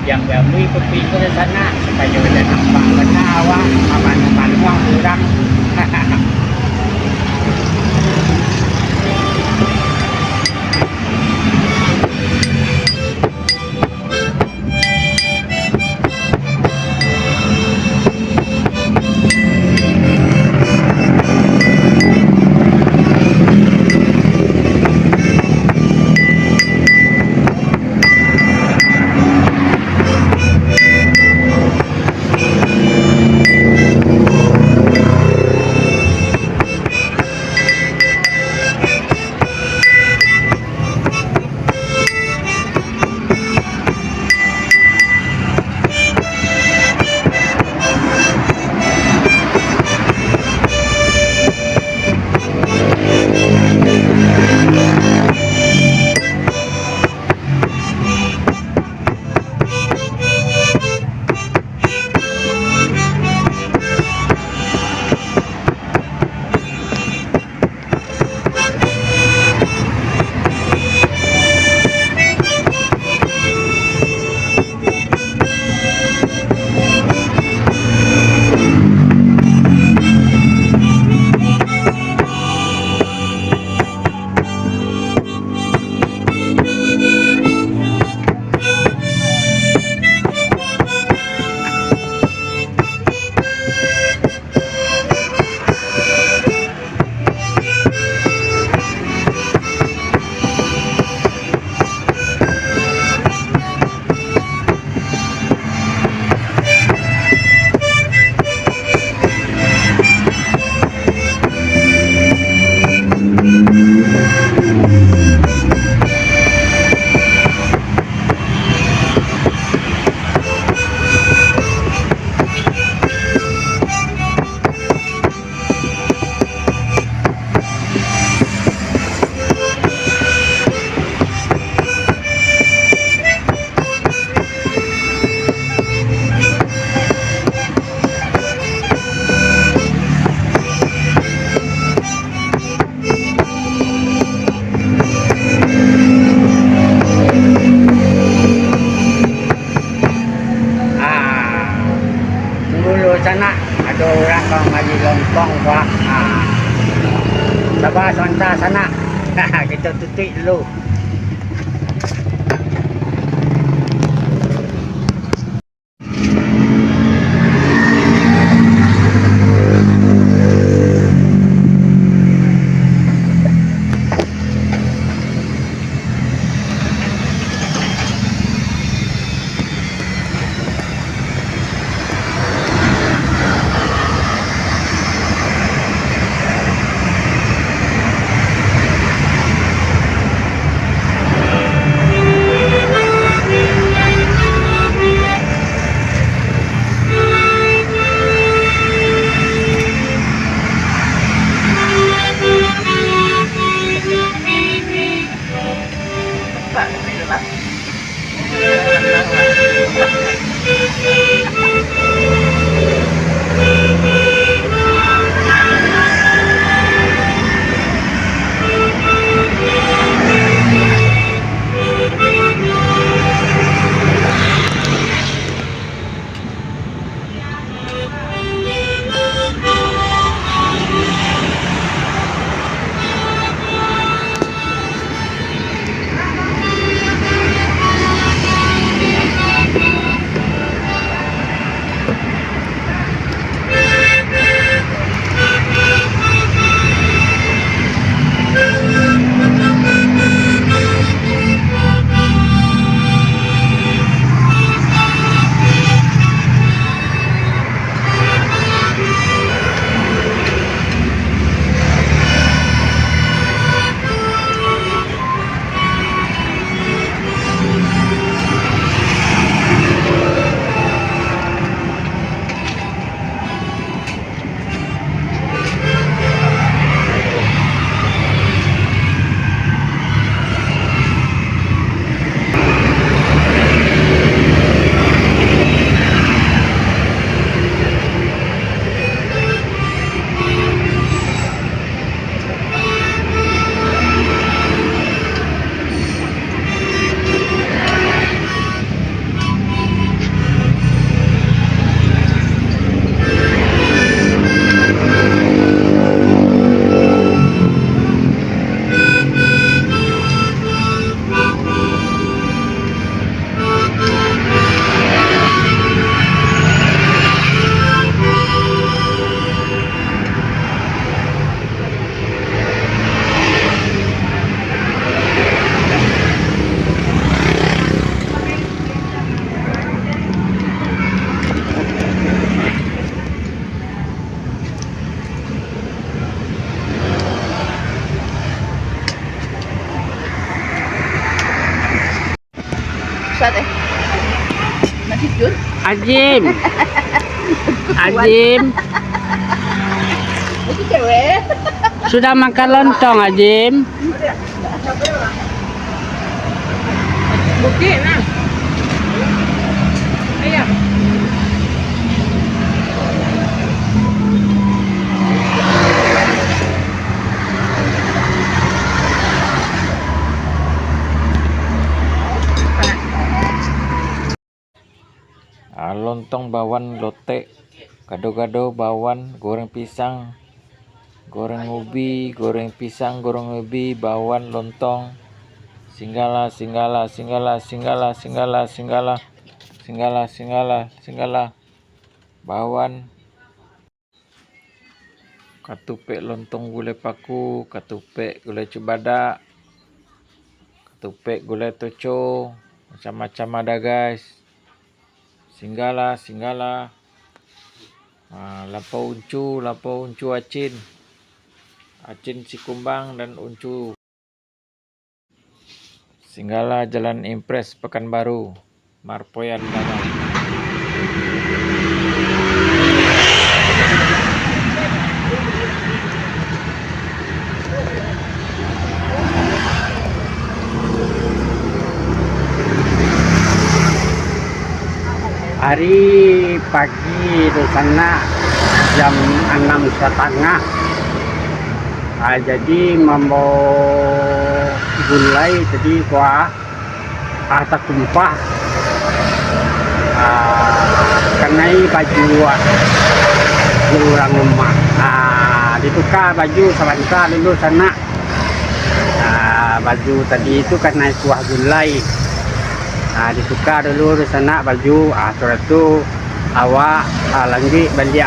yang mengikuti ke sana supaya ada nampak benar awak aman-aman uang kurang. Sana ada orang kau ngaji lompong pak. Sabar sebentar sana. Kita tutup dulu. Ajim. Ajim. Sudah makan lontong, Ajim? Bukit lah. Ayam. Lontong bawan lotek, gado-gado bawan, goreng pisang, goreng ubi, goreng pisang, goreng ubi, bawan lontong, singgala, singgala, singgala, singgala, singgala, singgala, singgala, singgala, singgala, bawan, katupek lontong gulai paku, katupek gulai cubada, katupek gulai toco, macam-macam ada guys. Singgala, singgala, lapau uncu acin, acin sikumbang dan uncu. Singgala Jalan Impres Pekanbaru, Marpoyan Danau. Hari pagi di sana jam 6.30. Jadi membawa gulai tadi kuah tak tumpah. Kenai baju orang rumah. Ditukar baju sebentar dulu sana. Baju tadi itu karena kuah gulai. Ditukar dulu di sana baju. Setelah itu awak lanjut balik.